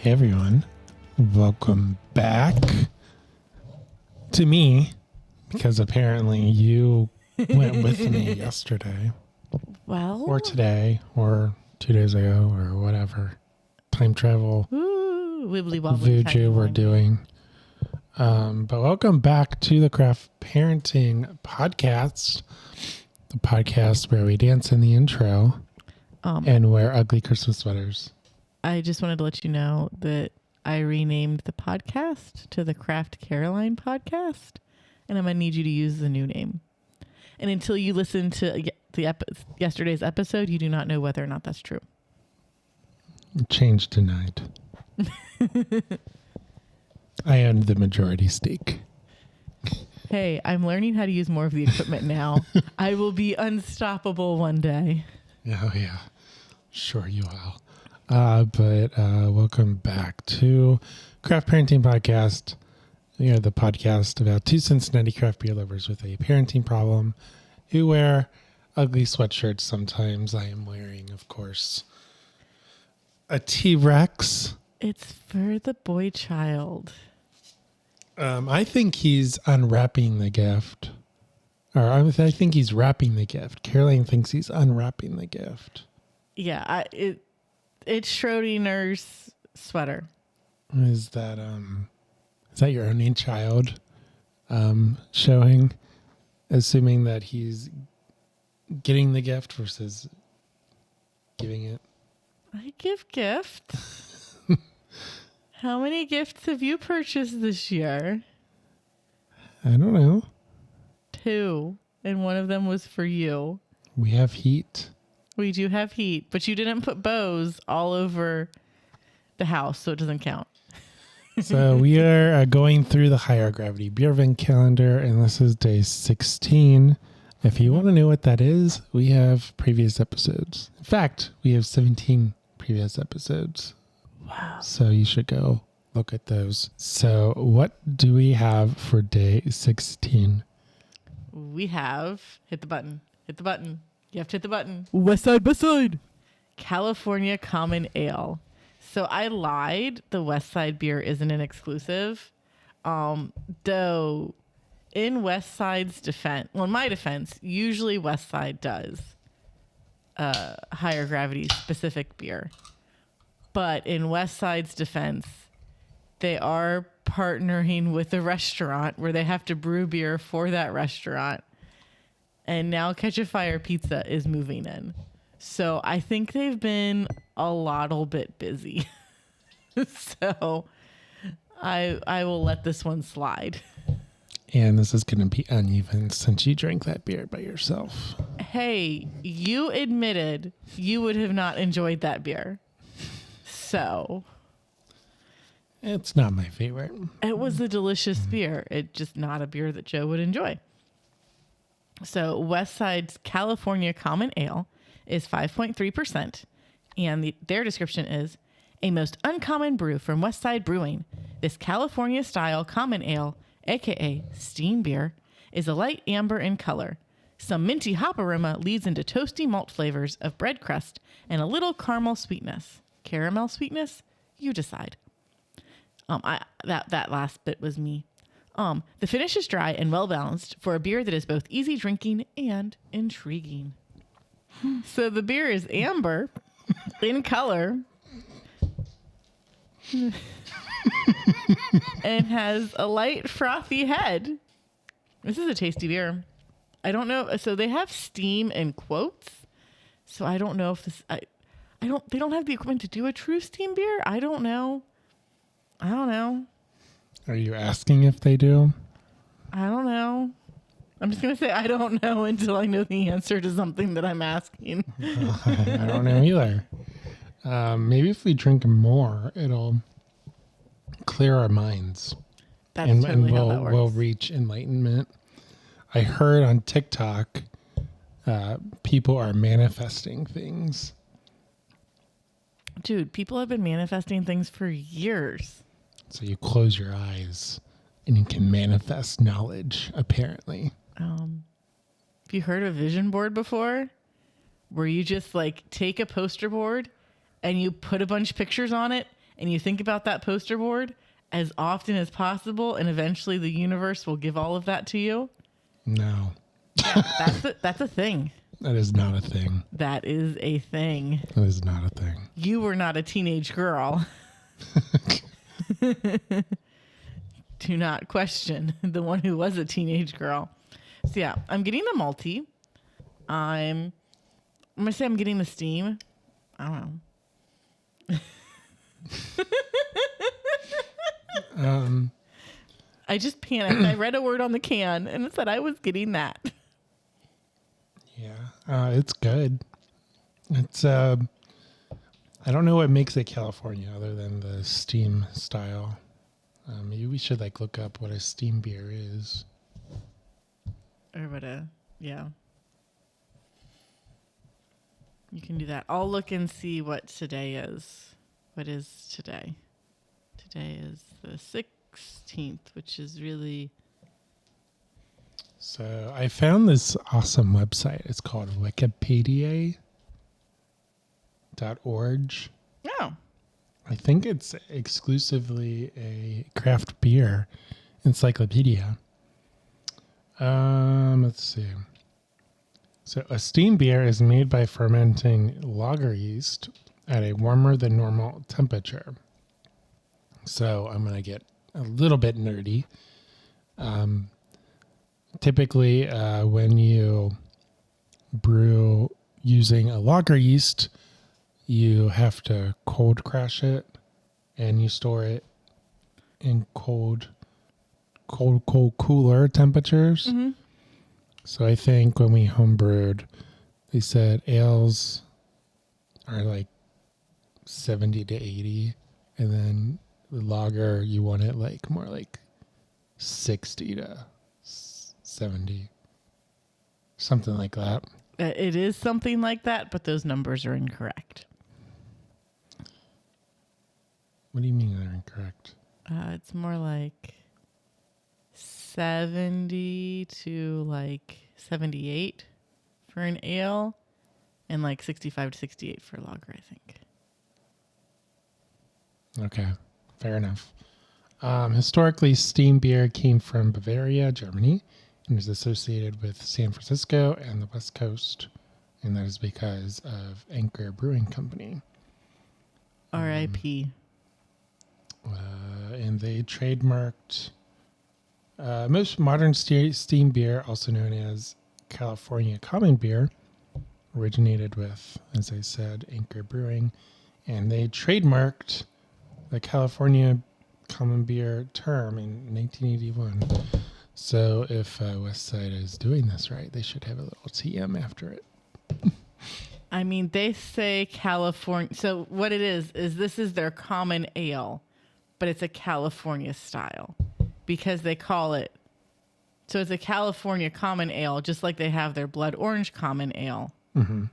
Hey everyone, welcome back to me, because apparently you went with me yesterday. Well, or today, or 2 days ago, or whatever. Time travel wibbly wobbly voodoo we're doing. But welcome back to the Craft Parenting Podcast, the podcast where we dance in the intro and wear ugly Christmas sweaters. I just wanted to let you know that I renamed the podcast to the Craft Caroline Podcast, and I'm going to need you to use the new name. And until you listen to yesterday's episode, you do not know whether or not that's true. Change tonight. I own the majority stake. Hey, I'm learning how to use more of the equipment now. I will be unstoppable one day. Oh, yeah. Sure you will. But welcome back to Craft Parenting Podcast. We are the podcast about two Cincinnati craft beer lovers with a parenting problem who wear ugly sweatshirts sometimes. I am wearing, of course, a T-Rex. It's for the boy child. I think he's unwrapping the gift. Or I think he's wrapping the gift. Caroline thinks he's unwrapping the gift. Yeah, it's Schrodinger's sweater. Is that your only child showing, assuming that he's getting the gift versus giving it? I give gifts. How many gifts have you purchased this year? I don't know. 2, and one of them was for you. We have heat. We do have heat, but you didn't put bows all over the house, so it doesn't count. So we are going through the higher gravity Beervent calendar, and this is day 16. If you want to know what that is, we have previous episodes. In fact, we have 17 previous episodes. Wow. So you should go look at those. So what do we have for day 16? We have, hit the button. You have to hit the button. West Side. California Common Ale. So I lied. The West Side beer isn't an exclusive. Though in West Side's defense, well, in my defense, usually West Side does higher gravity specific beer. But in West Side's defense, they are partnering with a restaurant where they have to brew beer for that restaurant. And now Catch a Fire Pizza is moving in. So I think they've been a little bit busy. So I will let this one slide. And this is going to be uneven since you drank that beer by yourself. Hey, you admitted you would have not enjoyed that beer. So it's not my favorite. It was a delicious beer. It's just not a beer that Joe would enjoy. So West Side's California Common Ale is 5.3%. And their description is, a most uncommon brew from West Side Brewing. This California-style common ale, a.k.a. steam beer, is a light amber in color. Some minty hop aroma leads into toasty malt flavors of bread crust and a little caramel sweetness. Caramel sweetness? You decide. That last bit was me. The finish is dry and well-balanced for a beer that is both easy drinking and intriguing. So the beer is amber in color and has a light frothy head. This is a tasty beer. I don't know. So they have steam in quotes. So I don't know if this, they don't have the equipment to do a true steam beer. I don't know. Are you asking if they do? I don't know. I'm just going to say I don't know until I know the answer to something that I'm asking. I don't know either. Maybe if we drink more, it'll clear our minds. That's totally how that works. We'll reach enlightenment. I heard on TikTok, people are manifesting things. Dude, people have been manifesting things for years. So you close your eyes and you can manifest knowledge, apparently. Have you heard of vision board before? Where you just like take a poster board and you put a bunch of pictures on it and you think about that poster board as often as possible, and eventually the universe will give all of that to you. No. Yeah, that's a thing. That is not a thing. That is a thing. That is not a thing. You were not a teenage girl. Do not question the one who was a teenage girl. So yeah, I'm getting the malty. I'm going to say I'm getting the steam. I don't know. I just panicked. I read a word on the can and it said I was getting that. Yeah, it's good. It's I don't know what makes it California other than the steam style. Maybe we should look up what a steam beer is. Or yeah. You can do that. I'll look and see what today is. What is today? Today is the 16th, which is really... So I found this awesome website. It's called Wikipedia.org. Oh. I think it's exclusively a craft beer encyclopedia. Let's see. So a steam beer is made by fermenting lager yeast at a warmer than normal temperature. So I'm going to get a little bit nerdy. Typically, when you brew using a lager yeast, you have to cold crash it, and you store it in cold cooler temperatures. Mm-hmm. So I think when we homebrewed, they said ales are 70 to 80, and then the lager you want it more 60 to 70, something like that. It is something like that, but those numbers are incorrect. What do you mean they're incorrect? It's more like 70 to 78 for an ale and 65 to 68 for a lager, I think. Okay, fair enough. Historically, steam beer came from Bavaria, Germany, and is associated with San Francisco and the West Coast, and that is because of Anchor Brewing Company. R.I.P. And they trademarked most modern steam beer, also known as California Common Beer, originated with, as I said, Anchor Brewing, and they trademarked the California Common Beer term in 1981. So if West Side is doing this right, they should have a little TM after it. I mean, they say California. So what it is this is their common ale, but it's a California style because they call it. So it's a California common ale, just like they have their blood orange common ale. Mm-hmm.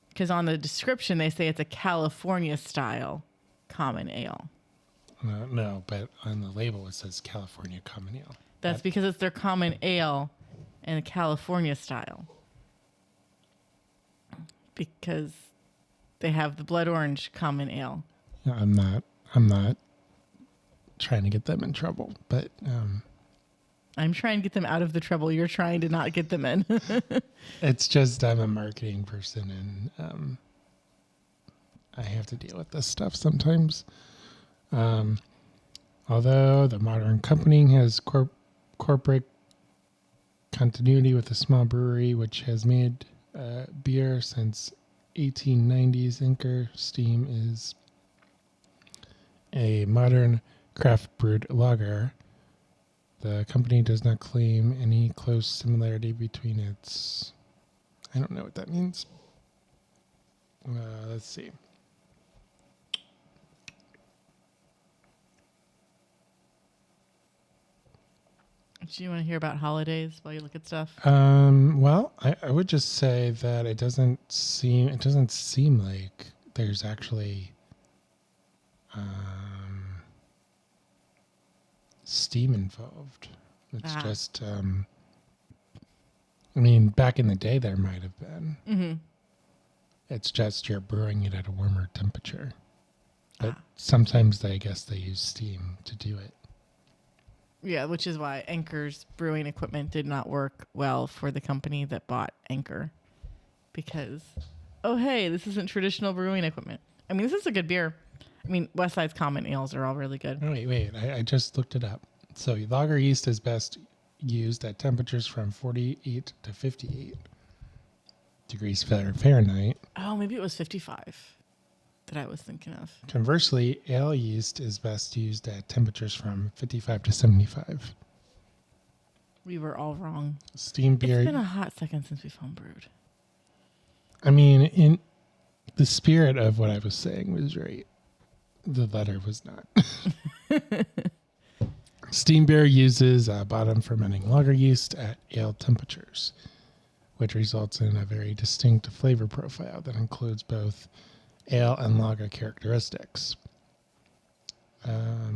Because on the description, they say it's a California style common ale. No, but on the label it says California Common Ale. That's because it's their common ale and a California style. Because they have the blood orange common ale. I'm not trying to get them in trouble, but I'm trying to get them out of the trouble you're trying to not get them in. it's just I'm a marketing person, and I have to deal with this stuff sometimes. Although the modern company has corporate continuity with a small brewery which has made beer since 1890s, Anchor Steam is a modern craft brewed lager. The company does not claim any close similarity between its... I don't know what that means. Let's see. Do you want to hear about holidays while you look at stuff? Well, I would just say that it doesn't seem like there's actually steam involved. It's just I mean, back in the day there might have been. Mm-hmm. It's just you're brewing it at a warmer temperature. But sometimes I guess they use steam to do it. Yeah, which is why Anchor's brewing equipment did not work well for the company that bought Anchor. Because, oh, hey, this isn't traditional brewing equipment. I mean, this is a good beer. I mean, West Side's common ales are all really good. Oh, wait. I just looked it up. So lager yeast is best used at temperatures from 48 to 58 degrees Fahrenheit. Oh, maybe it was 55 that I was thinking of. Conversely, ale yeast is best used at temperatures from 55 to 75. We were all wrong. Steam beer. It's been a hot second since we've homebrewed. I mean, in the spirit of what I was saying was right. The letter was not. Steam beer uses bottom fermenting lager yeast at ale temperatures, which results in a very distinct flavor profile that includes both ale and lager characteristics. I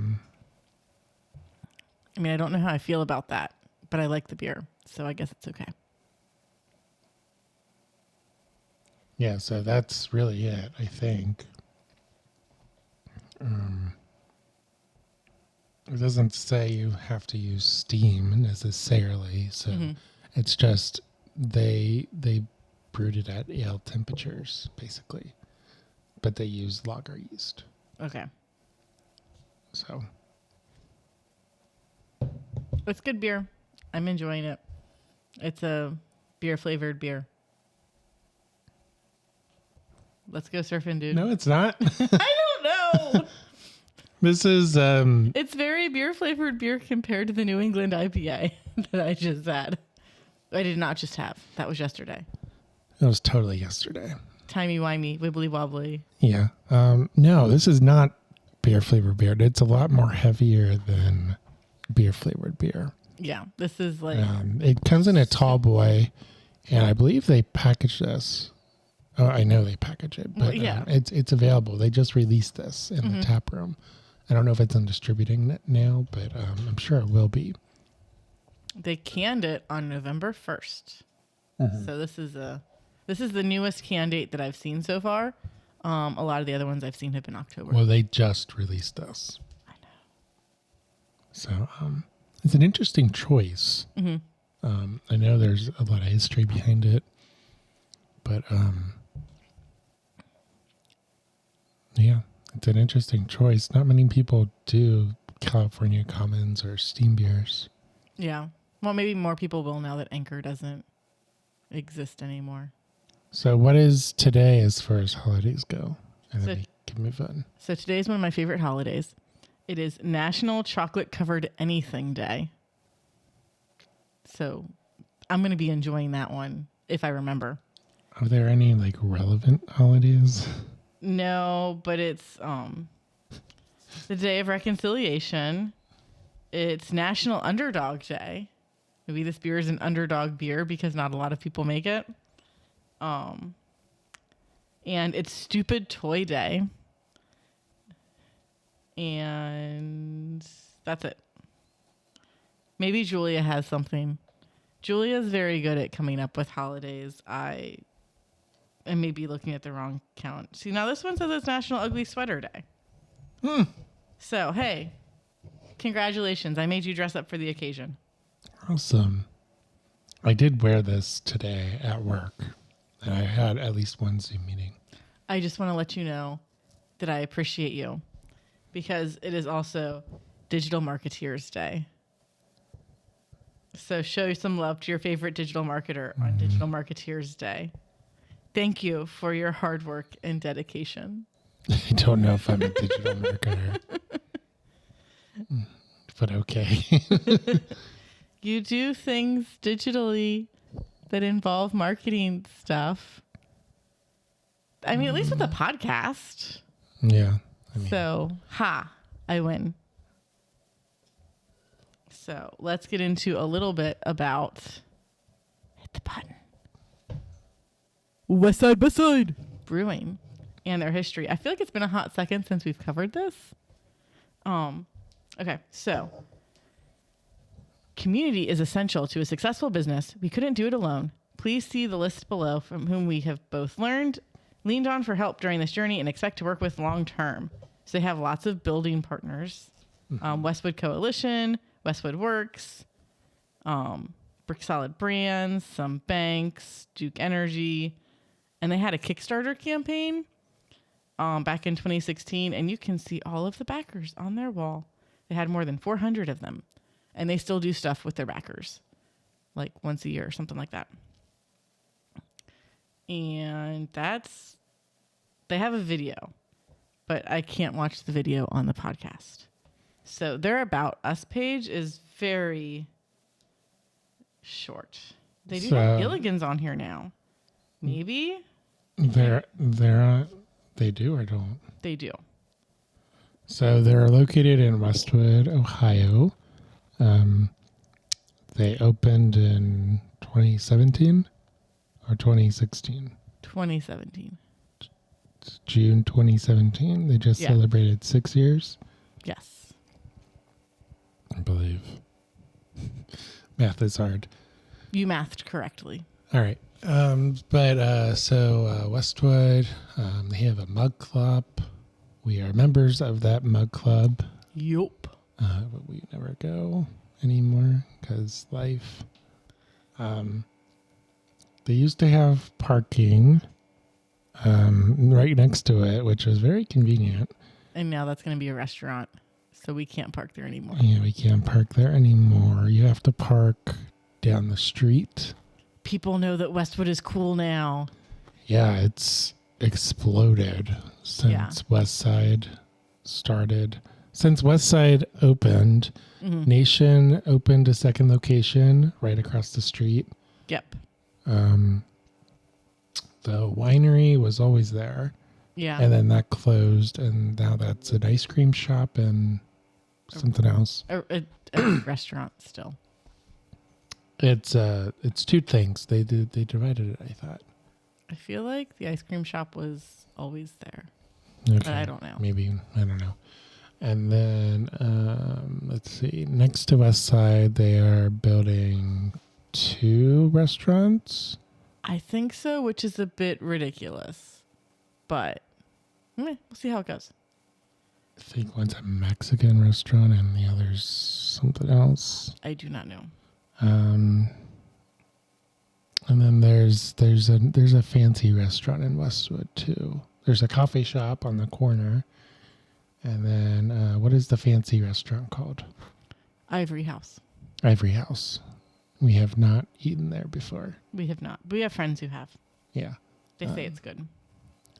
mean, I don't know how I feel about that, but I like the beer, so I guess it's okay. Yeah, so that's really it, I think. It doesn't say you have to use steam necessarily, so it's just they brewed it at ale temperatures, basically. But they use lager yeast. Okay. So It's good beer. I'm enjoying it. It's a beer flavored beer. Let's go surfing, dude. no, it's not. I don't know. This is It's very beer flavored beer compared to the New England IPA that I just had. I did not just have. That was yesterday. It was totally yesterday. Timey-wimey, wibbly-wobbly. Yeah. No, this is not beer flavored beer. It's a lot more heavier than beer flavored beer. Yeah, this is like... it comes in a tall boy, and I believe they package this. Oh, I know they package it, but Well, yeah. it's available. They just released this in the tap room. I don't know if it's on distributing now, but I'm sure it will be. They canned it on November 1st. So this is the newest can date that I've seen so far. A lot of the other ones I've seen have been October. Well, they just released this. I know. So it's an interesting choice. I know there's a lot of history behind it, but yeah, it's an interesting choice. Not many people do California Commons or steam beers. Yeah. Well, maybe more people will now that Anchor doesn't exist anymore. So what is today as far as holidays go? And So- then we can move on. So today's one of my favorite holidays. It is National Chocolate Covered Anything Day. So I'm going to be enjoying that one if I remember. Are there any like relevant holidays? No, but it's the Day of Reconciliation. It's National Underdog Day. Maybe this beer is an underdog beer because not a lot of people make it. And it's Stupid Toy Day. And that's it. Maybe Julia has something. Julia's very good at coming up with holidays. I am maybe looking at the wrong count. See, now this one says it's National Ugly Sweater Day. So, hey, congratulations. I made you dress up for the occasion. Awesome. I did wear this today at work, and I had at least one Zoom meeting. I just want to let you know that I appreciate you because it is also Digital Marketeers Day. So show some love to your favorite digital marketer on Digital Marketeers Day. Thank you for your hard work and dedication. I don't know if I'm a digital marketer, but okay. You do things digitally that involve marketing stuff. I mean, at least with a podcast. Yeah. I mean, So, I win. So, let's get into a little bit about hit the button. West Side Brewing and their history. I feel like it's been a hot second since we've covered this. Okay, so community is essential to a successful business. We couldn't do it alone. Please see the list below from whom we have both leaned on for help during this journey and expect to work with long term. So they have lots of building partners. Westwood Coalition, Westwood Works, Brick Solid Brands, some banks, Duke Energy. And they had a Kickstarter campaign back in 2016. And you can see all of the backers on their wall. They had more than 400 of them. And they still do stuff with their backers, like once a year or something like that. And they have a video, but I can't watch the video on the podcast. So their About Us page is very short. They do have Gilligan's on here now. Maybe? They do or don't? They do. So they're located in Westwood, Ohio. They opened in 2017 or 2016? 2017. It's June 2017. They just celebrated 6 years. Yes. I believe. Math is hard. You mathed correctly. All right. So Westwood, they have a mug club. We are members of that mug club. Yup. But we never go anymore because life. They used to have parking right next to it, which was very convenient. And now that's going to be a restaurant, so we can't park there anymore. Yeah, we can't park there anymore. You have to park down the street. People know that Westwood is cool now. Yeah, it's exploded since West Side started. Since West Side opened, Nation opened a second location right across the street. Yep. The winery was always there. Yeah. And then that closed, and now that's an ice cream shop and something else. A restaurant still. It's two things. They divided it, I thought. I feel like the ice cream shop was always there. Okay. But I don't know. Maybe, I don't know. And then, let's see. Next to West Side, they are building 2 restaurants. I think so, which is a bit ridiculous. But we'll see how it goes. I think one's a Mexican restaurant and the other's something else. I do not know. And then there's a fancy restaurant in Westwood too. There's a coffee shop on the corner. And then what is the fancy restaurant called? Ivory House. Ivory House. We have not eaten there before. We have not. We have friends who have. Yeah. They say it's good.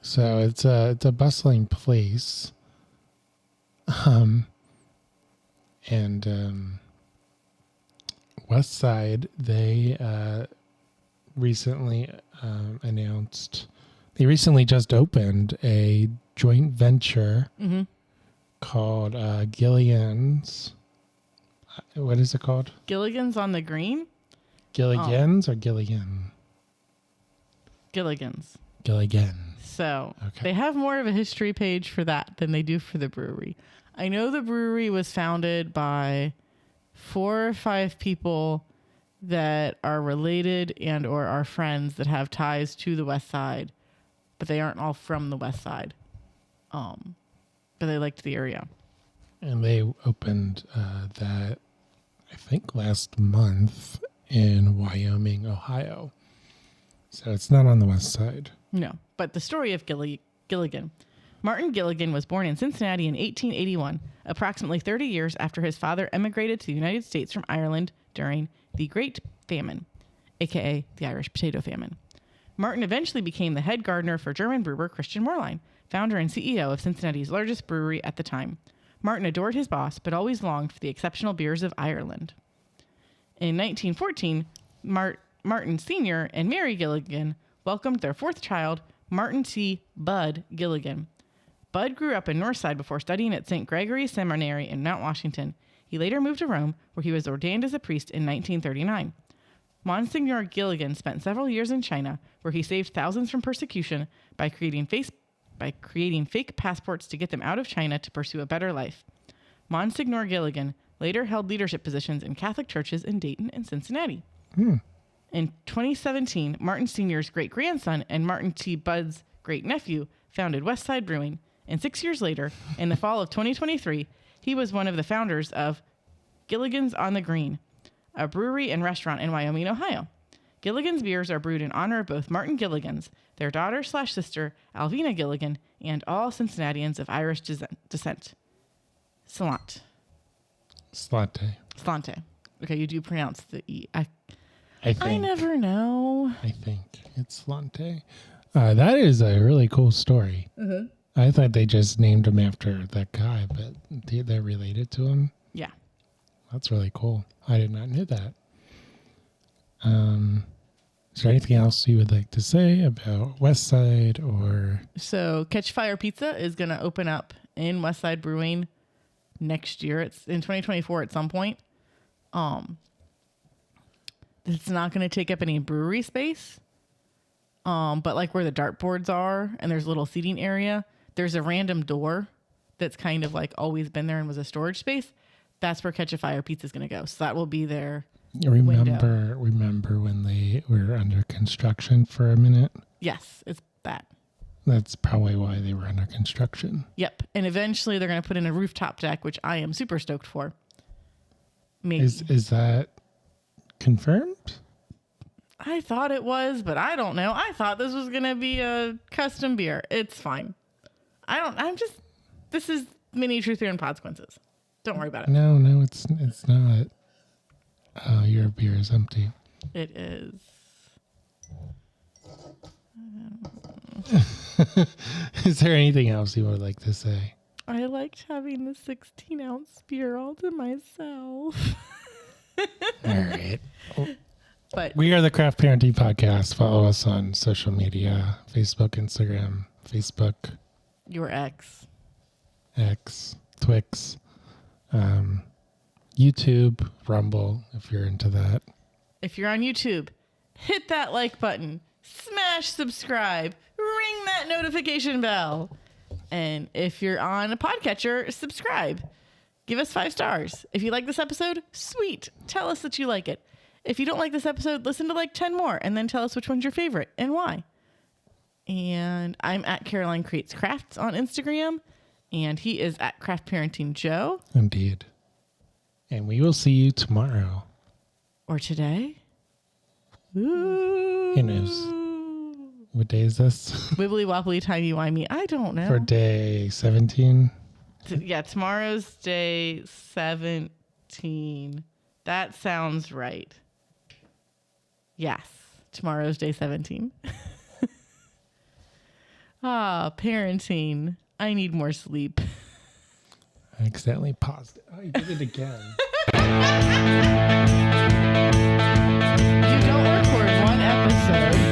So it's a bustling place. West Side, they recently just opened a joint venture called Gilligan's. What is it called? Gilligan's on the Green? Gilligan's or Gilligan? Gilligan's. Gilligan. So they have more of a history page for that than they do for the brewery. I know the brewery was founded by 4 or 5 people that are related and or are friends that have ties to the West Side, but they aren't all from the West Side. But they liked the area. And they opened that, I think, last month in Wyoming, Ohio. So it's not on the West Side. No, but the story of Gilligan. Martin Gilligan was born in Cincinnati in 1881, approximately 30 years after his father emigrated to the United States from Ireland during the Great Famine, a.k.a. the Irish Potato Famine. Martin eventually became the head gardener for German brewer Christian Moerlein, founder and CEO of Cincinnati's largest brewery at the time. Martin adored his boss, but always longed for the exceptional beers of Ireland. In 1914, Martin Sr. and Mary Gilligan welcomed their 4th child, Martin T. Bud Gilligan. Bud grew up in Northside before studying at St. Gregory's Seminary in Mount Washington. He later moved to Rome, where he was ordained as a priest in 1939. Monsignor Gilligan spent several years in China, where he saved thousands from persecution by creating fake passports to get them out of China to pursue a better life. Monsignor Gilligan later held leadership positions in Catholic churches in Dayton and Cincinnati. In 2017, Martin Sr.'s great-grandson and Martin T. Bud's great-nephew founded West Side Brewing. And 6 years later, in the fall of 2023, he was one of the founders of Gilligan's on the Green, a brewery and restaurant in Wyoming, Ohio. Gilligan's beers are brewed in honor of both Martin Gilligan's, their daughter/sister, Alvina Gilligan, and all Cincinnatians of Irish descent. Slante. Okay, you do pronounce the E. I think. I never know. I think it's Slante. That is a really cool story. Mm-hmm. I thought they just named him after that guy, but they're related to him. Yeah. That's really cool. I did not know that. Is there anything else you would like to say about West Side or? So Catch Fire Pizza is going to open up in West Side Brewing next year. It's in 2024 at some point. It's not going to take up any brewery space. But like where the dartboards are and there's a little seating area, there's a random door that's kind of like always been there and was a storage space. That's where Catch a Fire Pizza is going to go. So that will be their window. Remember when they were under construction for a minute? Yes, it's that. That's probably why they were under construction. Yep. And eventually they're going to put in a rooftop deck, which I am super stoked for. Maybe. Is that confirmed? I thought it was, but I don't know. I thought this was going to be a custom beer. It's fine. This is mini truth and consequences. Don't worry about it. No, it's not. Your beer is empty. It is. Is there anything else you would like to say? I liked having the 16-ounce beer all to myself. All right. But we are the Craft Parenting Podcast. Follow us on social media, Facebook, Instagram, Facebook. Your ex. Twix, YouTube, Rumble, if you're into that. If you're on YouTube, hit that like button, smash subscribe, ring that notification bell. And if you're on a podcatcher, subscribe. Give us 5 stars. If you like this episode, sweet. Tell us that you like it. If you don't like this episode, listen to like 10 more and then tell us which one's your favorite and why. And I'm at Caroline Creates Crafts on Instagram. And he is at Craft Parenting Joe. Indeed. And we will see you tomorrow. Or today. Ooh. Who knows? What day is this? Wibbly wobbly timey wimey. I don't know. For day 17? Yeah, tomorrow's day 17. That sounds right. Yes, tomorrow's day 17. Parenting. I need more sleep. I accidentally paused it. Oh, you did it again. You don't record one episode